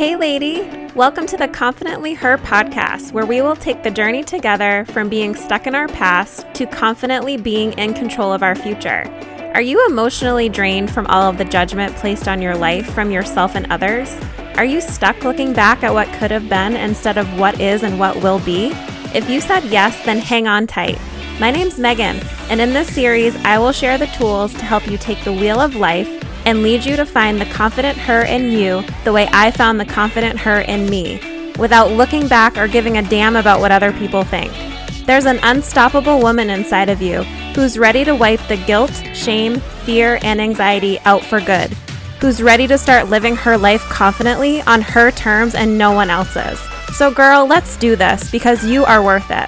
Hey lady, welcome to the Confidently Her podcast, where we will take the journey together from being stuck in our past to confidently being in control of our future. Are you emotionally drained from all of the judgment placed on your life from yourself and others? Are you stuck looking back at what could have been instead of what is and what will be? If you said yes, then hang on tight. My name's Megan, and in this series, I will share the tools to help you take the wheel of life and lead you to find the confident her in you the way I found the confident her in me, without looking back or giving a damn about what other people think. There's an unstoppable woman inside of you who's ready to wipe the guilt, shame, fear, and anxiety out for good, who's ready to start living her life confidently on her terms and no one else's. So girl, let's do this because you are worth it.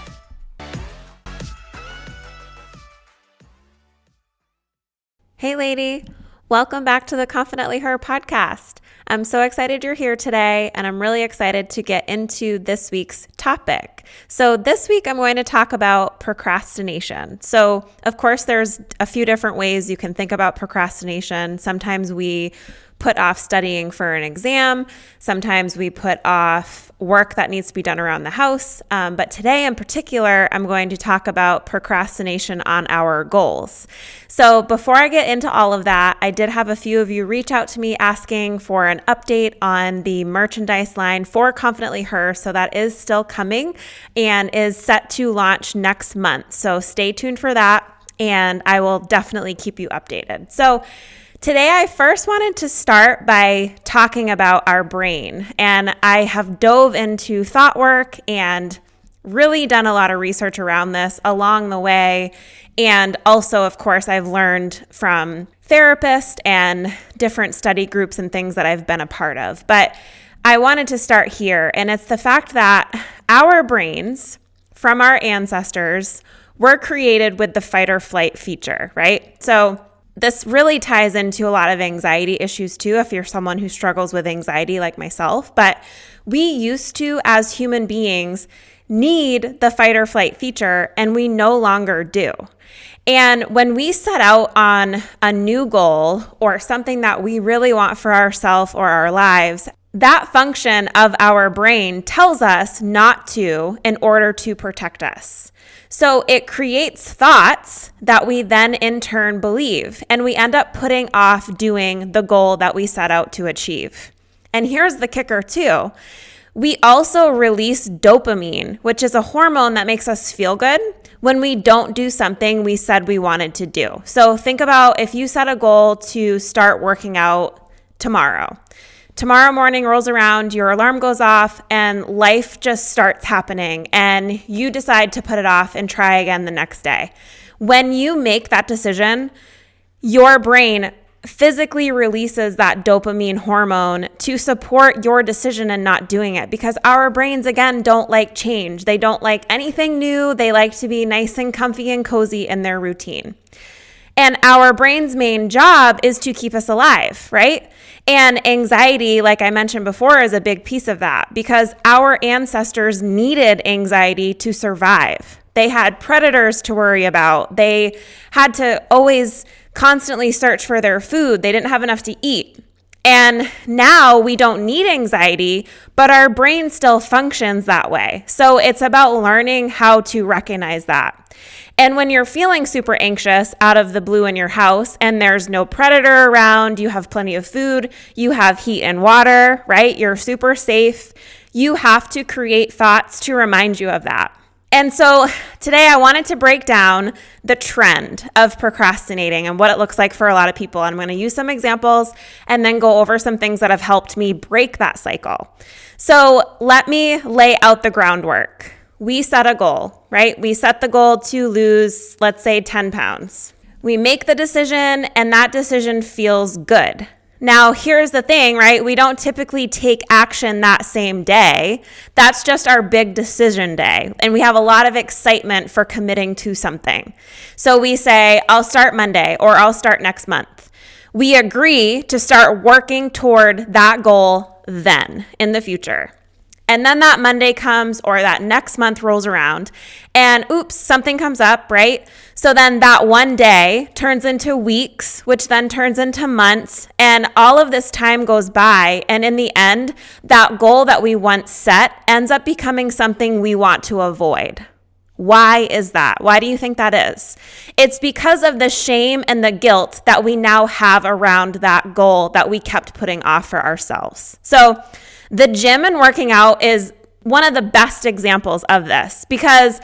Hey lady. Welcome back to the Confidently Her podcast. I'm so excited you're here today, and I'm really excited to get into this week's topic. So this week, I'm going to talk about procrastination. So of course, there's a few different ways you can think about procrastination. Sometimes we put off studying for an exam. Sometimes we put off work that needs to be done around the house. But today in particular, I'm going to talk about procrastination on our goals. So before I get into all of that, I did have a few of you reach out to me asking for an update on the merchandise line for Confidently Her. So that is still coming and is set to launch next month. So stay tuned for that, and I will definitely keep you updated. So today, I first wanted to start by talking about our brain, and I have dove into thought work and really done a lot of research around this along the way. And also, of course, I've learned from therapists and different study groups and things that I've been a part of. But I wanted to start here, and it's the fact that our brains from our ancestors were created with the fight or flight feature, right? So this really ties into a lot of anxiety issues too, if you're someone who struggles with anxiety like myself. But we used to, as human beings, need the fight or flight feature, and we no longer do. And when we set out on a new goal or something that we really want for ourselves or our lives, that function of our brain tells us not to in order to protect us. So it creates thoughts that we then in turn believe, and we end up putting off doing the goal that we set out to achieve. And here's the kicker too. We also release dopamine, which is a hormone that makes us feel good when we don't do something we said we wanted to do. So think about if you set a goal to start working out tomorrow. Tomorrow morning rolls around, your alarm goes off, and life just starts happening, and you decide to put it off and try again the next day. When you make that decision, your brain physically releases that dopamine hormone to support your decision and not doing it, because our brains, again, don't like change. They don't like anything new. They like to be nice and comfy and cozy in their routine. And our brain's main job is to keep us alive, right? And anxiety, like I mentioned before, is a big piece of that, because our ancestors needed anxiety to survive. They had predators to worry about. They had to always constantly search for their food. They didn't have enough to eat. And now we don't need anxiety, but our brain still functions that way. So it's about learning how to recognize that. And when you're feeling super anxious out of the blue in your house and there's no predator around, you have plenty of food, you have heat and water, right? You're super safe. You have to create thoughts to remind you of that. And so today I wanted to break down the trend of procrastinating and what it looks like for a lot of people. I'm going to use some examples and then go over some things that have helped me break that cycle. So let me lay out the groundwork. We set a goal, right? We set the goal to lose, let's say, 10 pounds. We make the decision, and that decision feels good. Now, here's the thing, right? We don't typically take action that same day. That's just our big decision day. And we have a lot of excitement for committing to something. So we say, I'll start Monday, or I'll start next month. We agree to start working toward that goal then in the future. And then that Monday comes or that next month rolls around and oops, something comes up, right? So then that one day turns into weeks, which then turns into months. And all of this time goes by. And in the end, that goal that we once set ends up becoming something we want to avoid. Why is that? Why do you think that is? It's because of the shame and the guilt that we now have around that goal that we kept putting off for ourselves. So the gym and working out is one of the best examples of this because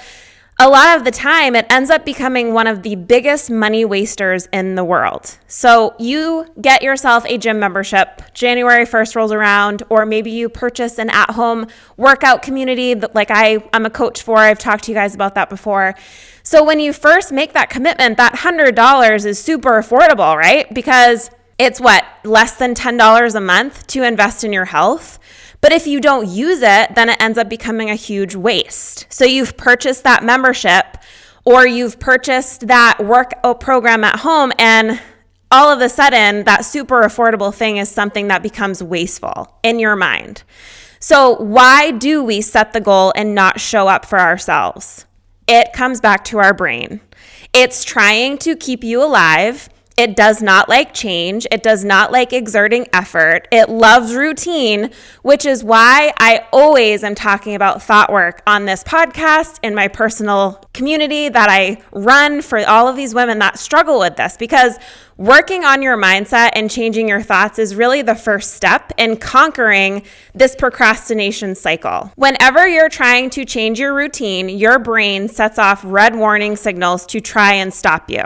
a lot of the time it ends up becoming one of the biggest money wasters in the world. So you get yourself a gym membership, January 1st rolls around, or maybe you purchase an at-home workout community that like I'm a coach for. I've talked to you guys about that before. So when you first make that commitment, that $100 is super affordable, right? Because it's less than $10 a month to invest in your health. But if you don't use it, then it ends up becoming a huge waste. So you've purchased that membership or you've purchased that workout program at home, and all of a sudden that super affordable thing is something that becomes wasteful in your mind. So why do we set the goal and not show up for ourselves? It comes back to our brain. It's trying to keep you alive. It does not like change. It does not like exerting effort. It loves routine, which is why I always am talking about thought work on this podcast in my personal community that I run for all of these women that struggle with this, because working on your mindset and changing your thoughts is really the first step in conquering this procrastination cycle. Whenever you're trying to change your routine, your brain sets off red warning signals to try and stop you.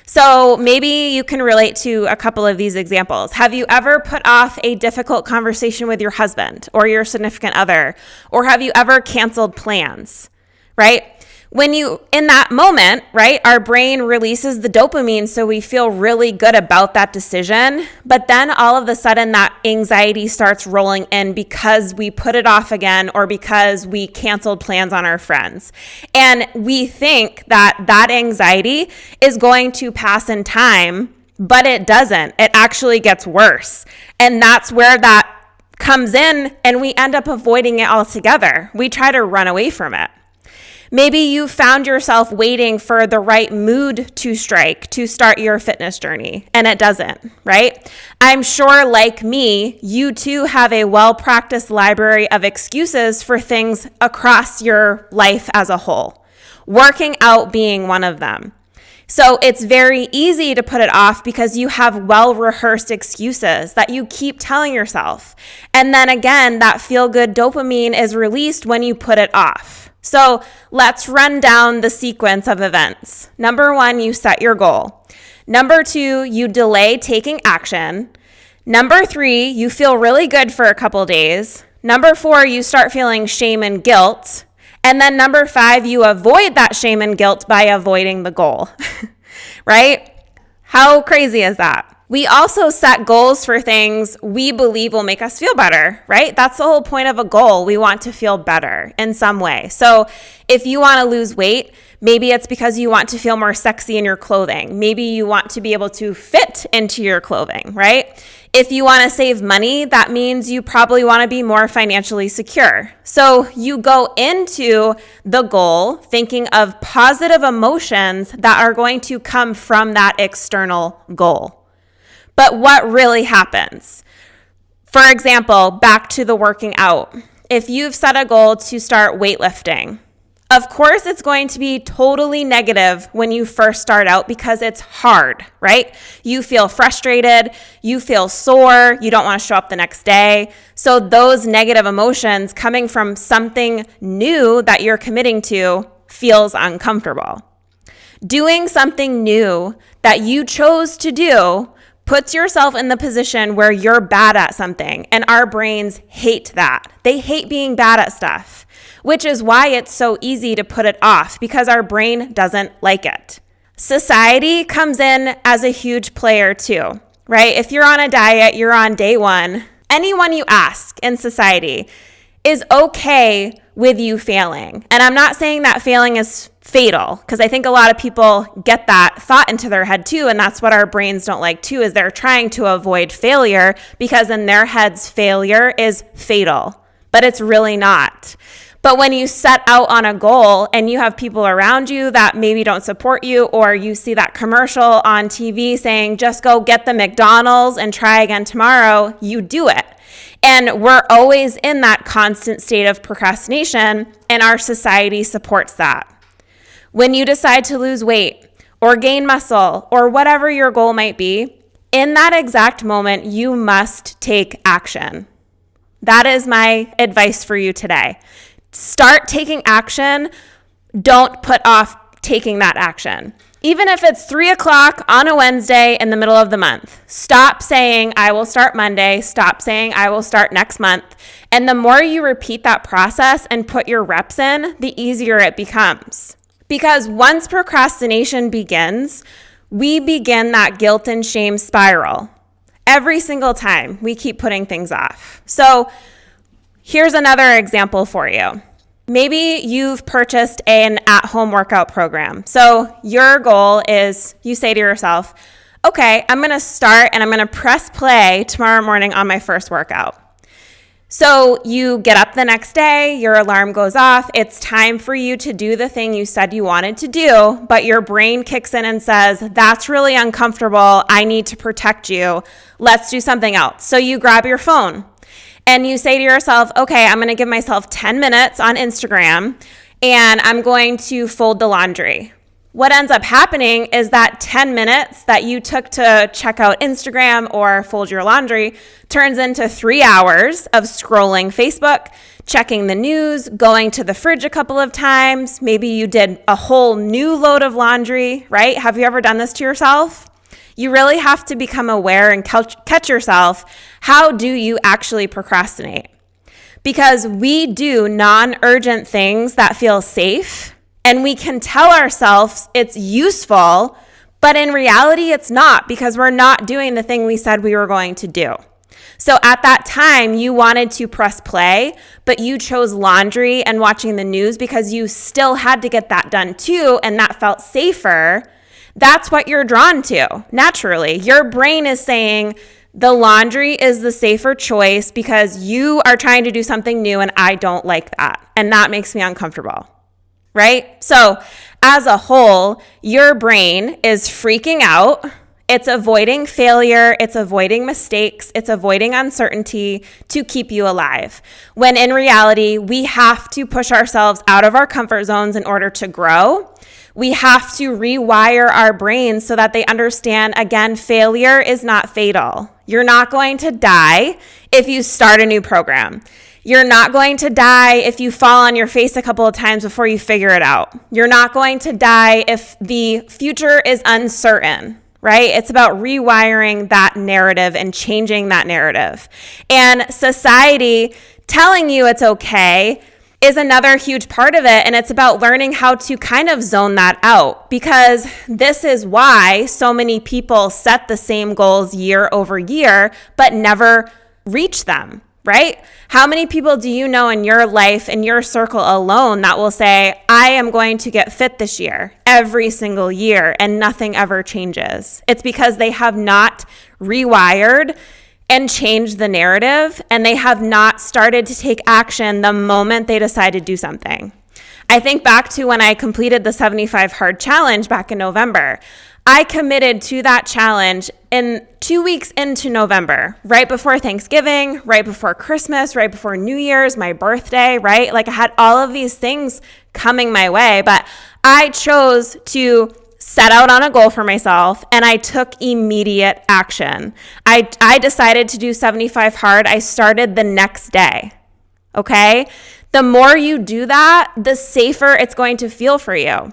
So maybe you can relate to a couple of these examples. Have you ever put off a difficult conversation with your husband or your significant other? Or have you ever canceled plans, right? When in that moment, right, our brain releases the dopamine so we feel really good about that decision. But then all of a sudden that anxiety starts rolling in because we put it off again or because we canceled plans on our friends. And we think that anxiety is going to pass in time, but it doesn't. It actually gets worse. And that's where that comes in and we end up avoiding it altogether. We try to run away from it. Maybe you found yourself waiting for the right mood to strike to start your fitness journey, and it doesn't, right? I'm sure, like me, you too have a well-practiced library of excuses for things across your life as a whole, working out being one of them. So it's very easy to put it off because you have well-rehearsed excuses that you keep telling yourself. And then again, that feel-good dopamine is released when you put it off. So let's run down the sequence of events. Number 1, you set your goal. Number 2, you delay taking action. Number 3, you feel really good for a couple days. Number 4, you start feeling shame and guilt. And then number 5, you avoid that shame and guilt by avoiding the goal, right? How crazy is that? We also set goals for things we believe will make us feel better, right? That's the whole point of a goal. We want to feel better in some way. So if you want to lose weight, maybe it's because you want to feel more sexy in your clothing. Maybe you want to be able to fit into your clothing, right? If you want to save money, that means you probably want to be more financially secure. So you go into the goal thinking of positive emotions that are going to come from that external goal. But what really happens? For example, back to the working out. If you've set a goal to start weightlifting, of course it's going to be totally negative when you first start out because it's hard, right? You feel frustrated, you feel sore, you don't want to show up the next day. So those negative emotions coming from something new that you're committing to feels uncomfortable. Doing something new that you chose to do puts yourself in the position where you're bad at something, and our brains hate that. They hate being bad at stuff, which is why it's so easy to put it off because our brain doesn't like it. Society comes in as a huge player too, right? If you're on a diet, you're on day 1. Anyone you ask in society is okay with you failing. And I'm not saying that failing is fatal, because I think a lot of people get that thought into their head too, and that's what our brains don't like too, is they're trying to avoid failure because in their heads failure is fatal. but it's really not. But when you set out on a goal and you have people around you that maybe don't support you, or you see that commercial on TV saying, just go get the McDonald's and try again tomorrow, you do it. And we're always in that constant state of procrastination, and our society supports that. When you decide to lose weight or gain muscle or whatever your goal might be, in that exact moment, you must take action. That is my advice for you today. Start taking action. Don't put off taking that action. Even if it's 3:00 on a Wednesday in the middle of the month, stop saying, I will start Monday. Stop saying, I will start next month. And the more you repeat that process and put your reps in, the easier it becomes. Because once procrastination begins, we begin that guilt and shame spiral. Every single time we keep putting things off. So here's another example for you. Maybe you've purchased an at-home workout program. So your goal is, you say to yourself, okay, I'm going to start and I'm going to press play tomorrow morning on my first workout. So you get up the next day, your alarm goes off, it's time for you to do the thing you said you wanted to do, but your brain kicks in and says, that's really uncomfortable, I need to protect you, let's do something else. So you grab your phone and you say to yourself, okay, I'm going to give myself 10 minutes on Instagram and I'm going to fold the laundry. What ends up happening is that 10 minutes that you took to check out Instagram or fold your laundry turns into 3 hours of scrolling Facebook, checking the news, going to the fridge a couple of times. Maybe you did a whole new load of laundry, right? Have you ever done this to yourself? You really have to become aware and catch yourself. How do you actually procrastinate? Because we do non-urgent things that feel safe, and we can tell ourselves it's useful, but in reality, it's not, because we're not doing the thing we said we were going to do. So at that time, you wanted to press play, but you chose laundry and watching the news because you still had to get that done too, and that felt safer. That's what you're drawn to, naturally. Your brain is saying the laundry is the safer choice because you are trying to do something new, and I don't like that, and that makes me uncomfortable. Right? So as a whole, your brain is freaking out. It's avoiding failure. It's avoiding mistakes. It's avoiding uncertainty to keep you alive. When in reality, we have to push ourselves out of our comfort zones in order to grow. We have to rewire our brains so that they understand, again, failure is not fatal. You're not going to die if you start a new program. You're not going to die if you fall on your face a couple of times before you figure it out. You're not going to die if the future is uncertain, right? It's about rewiring that narrative and changing that narrative. And society telling you it's okay is another huge part of it. And it's about learning how to kind of zone that out, because this is why so many people set the same goals year over year, but never reach them. Right? How many people do you know in your life, in your circle alone, that will say, I am going to get fit this year, every single year, and nothing ever changes? It's because they have not rewired and changed the narrative, and they have not started to take action the moment they decide to do something. I think back to when I completed the 75 Hard Challenge back in November. I committed to that challenge in 2 weeks into November, right before Thanksgiving, right before Christmas, right before New Year's, my birthday, right? Like I had all of these things coming my way, but I chose to set out on a goal for myself and I took immediate action. I decided to do 75 hard. I started the next day, okay? The more you do that, the safer it's going to feel for you.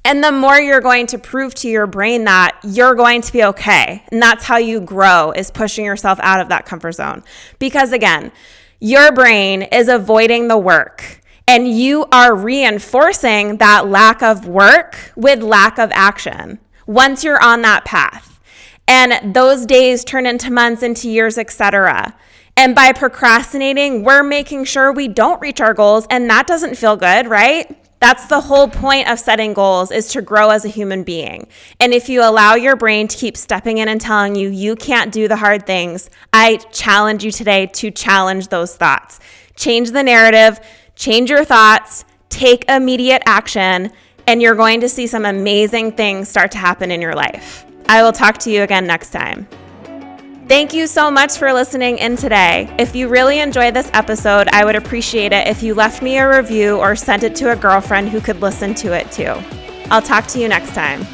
And the more you're going to prove to your brain that you're going to be okay. And that's how you grow, is pushing yourself out of that comfort zone. Because again, your brain is avoiding the work, and you are reinforcing that lack of work with lack of action once you're on that path. And those days turn into months, into years, etc. And by procrastinating, we're making sure we don't reach our goals, and that doesn't feel good, right? That's the whole point of setting goals, is to grow as a human being. And if you allow your brain to keep stepping in and telling you you can't do the hard things, I challenge you today to challenge those thoughts. Change the narrative, change your thoughts, take immediate action, and you're going to see some amazing things start to happen in your life. I will talk to you again next time. Thank you so much for listening in today. If you really enjoyed this episode, I would appreciate it if you left me a review or sent it to a girlfriend who could listen to it too. I'll talk to you next time.